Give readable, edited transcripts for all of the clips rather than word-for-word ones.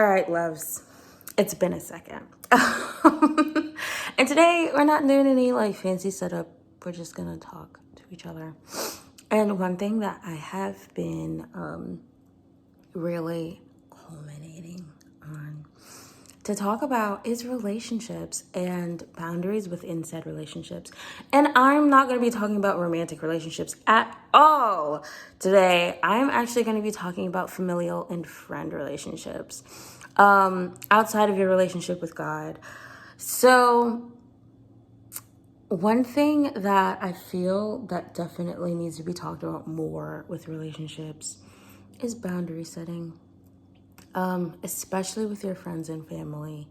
All right, loves. It's been a second. And today we're not doing any like fancy setup. We're just gonna talk to each other. And one thing that I have been really culminating on to talk about is relationships and boundaries within said relationships. And I'm not going to be talking about romantic relationships at all today. I'm actually going to be talking about familial and friend relationships outside of your relationship with God. So one thing that I feel that definitely needs to be talked about more with relationships is boundary setting, especially with your friends and family.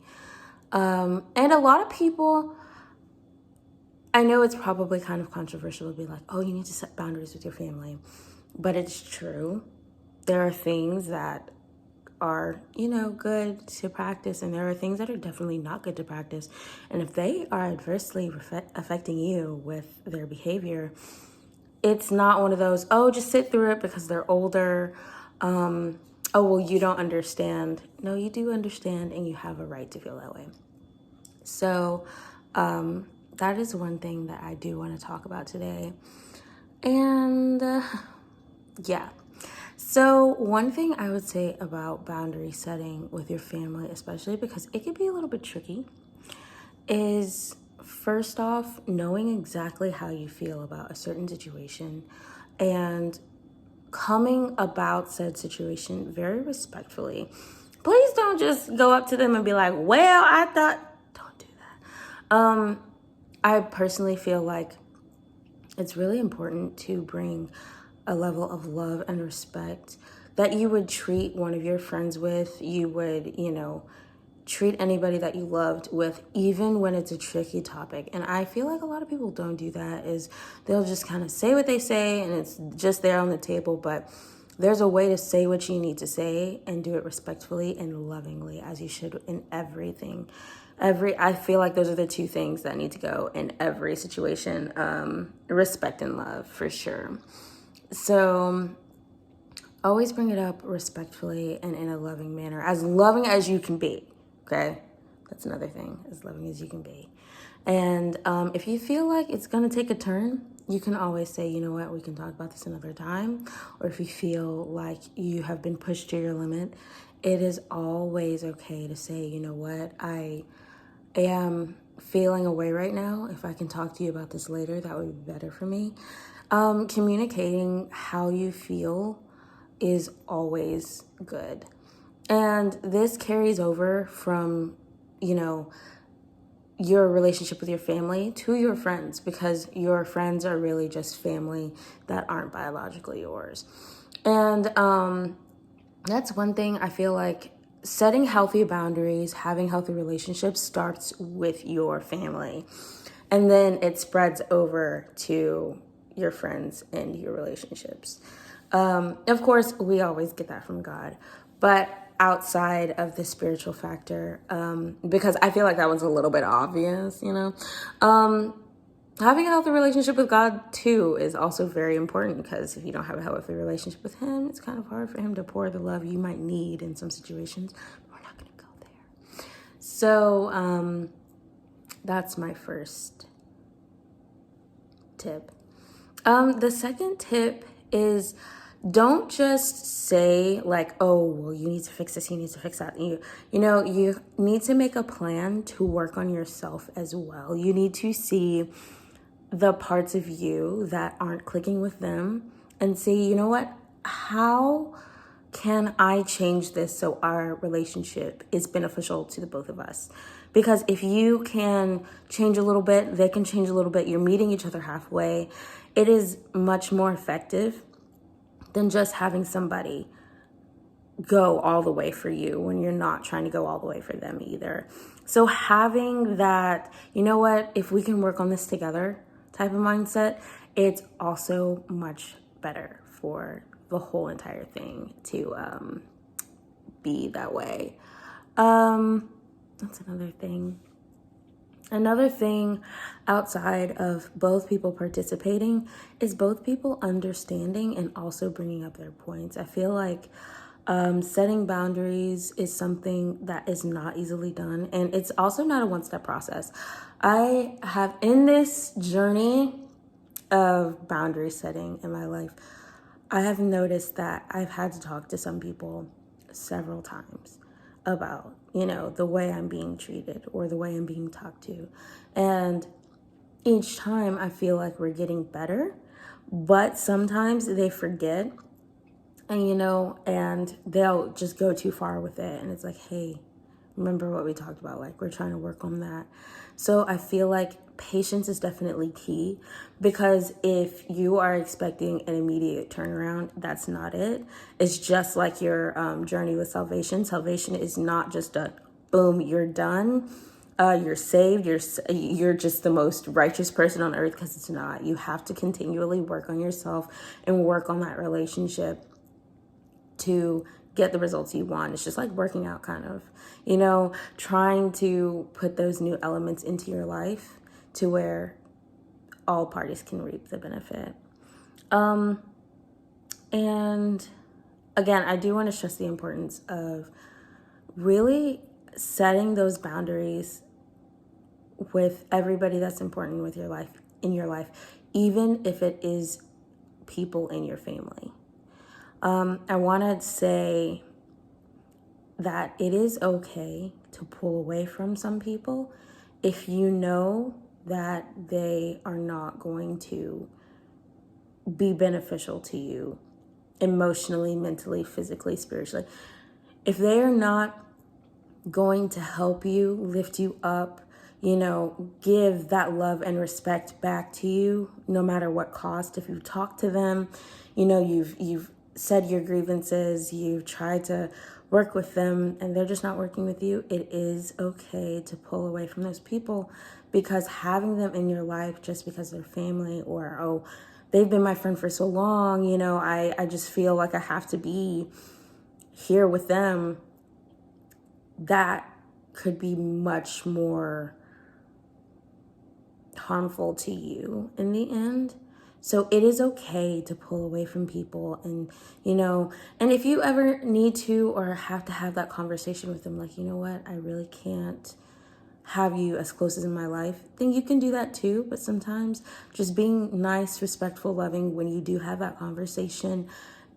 And a lot of people, I know it's probably kind of controversial to be like, oh, you need to set boundaries with your family. But it's true. There are things that are, good to practice, and there are things that are definitely not good to practice. And if they are adversely affecting you with their behavior, it's not one of those, oh, just sit through it because they're older. Oh, well, you don't understand. No, you do understand, and you have a right to feel that way. So that is one thing that I do want to talk about today. And yeah. So one thing I would say about boundary setting with your family, especially because it can be a little bit tricky, is first off, knowing exactly how you feel about a certain situation and coming about said situation very respectfully. Please don't just go up to them and be like, well, I thought, don't do that. I personally feel like it's really important to bring a level of love and respect that you would treat one of your friends with. You would, treat anybody that you loved with, even when it's a tricky topic. And I feel like a lot of people don't do that, is they'll just kind of say what they say and it's just there on the table. But there's a way to say what you need to say and do it respectfully and lovingly, as you should in everything. I feel like those are the two things that need to go in every situation. Respect and love, for sure. So always bring it up respectfully and in a loving manner, as loving as you can be. Okay, that's another thing, as loving as you can be. And if you feel like it's gonna take a turn, you can always say, you know what, we can talk about this another time. Or if you feel like you have been pushed to your limit, it is always okay to say, you know what, I am feeling away right now. If I can talk to you about this later, that would be better for me. Communicating how you feel is always good. And this carries over from, your relationship with your family to your friends, because your friends are really just family that aren't biologically yours. And that's one thing I feel like setting healthy boundaries, having healthy relationships starts with your family. And then it spreads over to your friends and your relationships. Of course, we always get that from God. But outside of the spiritual factor, because I feel like that was a little bit obvious, having a healthy relationship with God too is also very important, because if you don't have a healthy relationship with Him, it's kind of hard for Him to pour the love you might need in some situations. We're not going to go there. So that's my first tip. The second tip is, don't just say like, oh, well, you need to fix this, you need to fix that. You need to make a plan to work on yourself as well. You need to see the parts of you that aren't clicking with them and see, you know what, how can I change this so our relationship is beneficial to the both of us? Because if you can change a little bit, they can change a little bit, you're meeting each other halfway, it is much more effective than just having somebody go all the way for you when you're not trying to go all the way for them either. So having that, you know what, if we can work on this together type of mindset, it's also much better for the whole entire thing to be that way. That's another thing. Another thing outside of both people participating is both people understanding and also bringing up their points. I feel like Setting boundaries is something that is not easily done, and it's also not a one-step process. I have, in this journey of boundary setting in my life, I have noticed that I've had to talk to some people several times about, the way I'm being treated or the way I'm being talked to. And each time I feel like we're getting better, but sometimes they forget, and they'll just go too far with it. And it's like, hey, remember what we talked about? Like, we're trying to work on that. So I feel like patience is definitely key, because if you are expecting an immediate turnaround, that's not it. It's just like your journey with salvation. Salvation is not just a boom, you're done. You're saved. You're just the most righteous person on earth, because it's not. You have to continually work on yourself and work on that relationship to get the results you want. It's just like working out, kind of, trying to put those new elements into your life to where all parties can reap the benefit. And again, I do want to stress the importance of really setting those boundaries with everybody that's important with in your life, even if it is people in your family. I want to say that it is okay to pull away from some people if you know that they are not going to be beneficial to you emotionally, mentally, physically, spiritually. If they are not going to help you, lift you up, give that love and respect back to you, no matter what cost. If you talk to them, you've said your grievances, you've tried to work with them, and they're just not working with you, it is okay to pull away from those people, because having them in your life just because they're family, or, oh, they've been my friend for so long, I just feel like I have to be here with them, that could be much more harmful to you in the end. So it is okay to pull away from people, and, and if you ever need to or have to have that conversation with them, like, you know what, I really can't have you as close as in my life, then you can do that too. But sometimes just being nice, respectful, loving when you do have that conversation,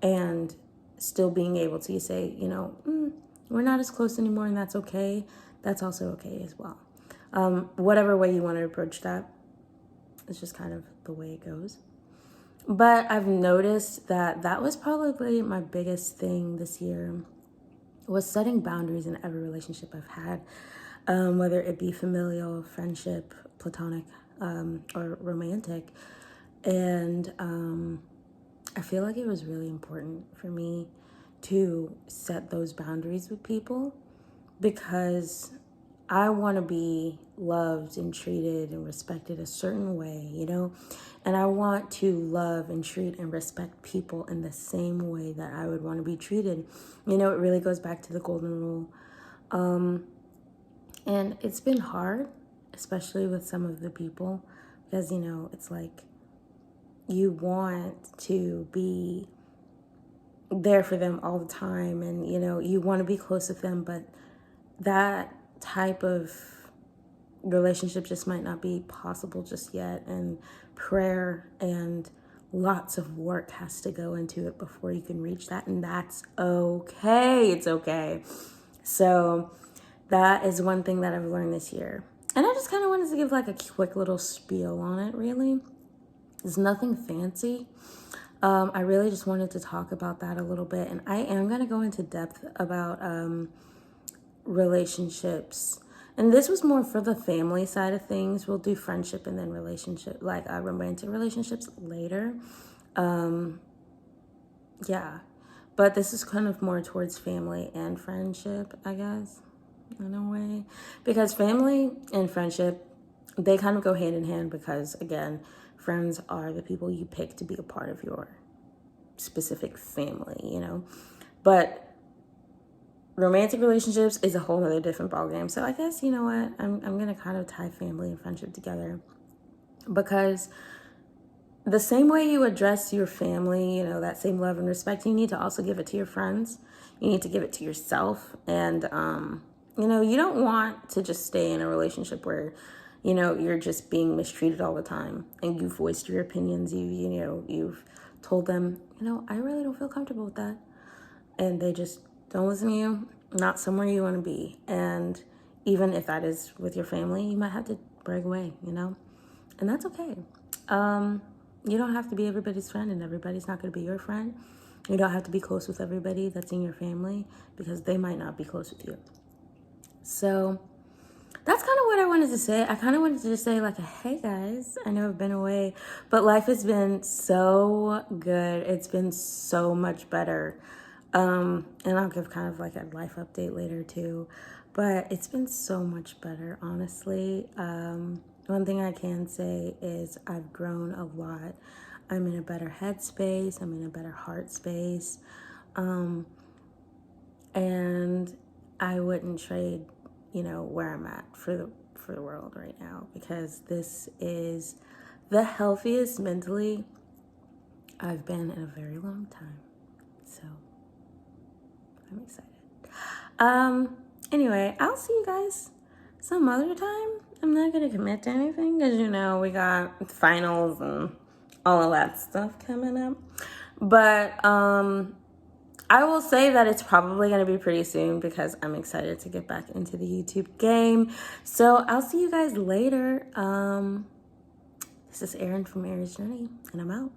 and still being able to say, we're not as close anymore, and that's okay. That's also okay as well. Whatever way you want to approach that, it's just kind of the way it goes. But I've noticed that was probably my biggest thing this year, was setting boundaries in every relationship I've had, whether it be familial, friendship, platonic, or romantic. And I feel like it was really important for me to set those boundaries with people, because I want to be loved and treated and respected a certain way, and I want to love and treat and respect people in the same way that I would want to be treated. It really goes back to the golden rule. And it's been hard, especially with some of the people, because, it's like you want to be there for them all the time, and, you want to be close with them, but that type of relationship just might not be possible just yet, and prayer and lots of work has to go into it before you can reach that, and that's okay. It's okay. So that is one thing that I've learned this year, and I just kind of wanted to give like a quick little spiel on it. Really, it's nothing fancy. I really just wanted to talk about that a little bit, and I am going to go into depth about relationships. And this was more for the family side of things. We'll do friendship and then relationship, like romantic relationships later. Yeah. But this is kind of more towards family and friendship, I guess, in a way. Because family and friendship, they kind of go hand in hand, because, again, friends are the people you pick to be a part of your specific family, But romantic relationships is a whole other different ballgame. So I guess, you know what, I'm going to kind of tie family and friendship together, because the same way you address your family, you know, that same love and respect, you need to also give it to your friends. You need to give it to yourself. And, you know, you don't want to just stay in a relationship where, you know, you're just being mistreated all the time and you've voiced your opinions. You know, you've told them, you know, I really don't feel comfortable with that. And they just don't listen to you, not somewhere you want to be. And even if that is with your family, you might have to break away, you know, and that's okay. You don't have to be everybody's friend, and everybody's not going to be your friend. You don't have to be close with everybody that's in your family because they might not be close with you. So that's kind of what I wanted to say. I kind of wanted to just say, like, hey guys, I know I've been away, but life has been so good. It's been so much better. And I'll give kind of like a life update later too. But it's been so much better, honestly. One thing I can say is I've grown a lot. I'm in a better headspace. I'm in a better heart space. And I wouldn't trade, you know, where I'm at for the world right now, because this is the healthiest mentally I've been in a very long time. So I'm excited. Anyway, I'll see you guys some other time. I'm not gonna commit to anything because, you know, we got finals and all of that stuff coming up. But I will say that it's probably going to be pretty soon because I'm excited to get back into the YouTube game. So I'll see you guys later. This is Erin from Aries Journey, and I'm out.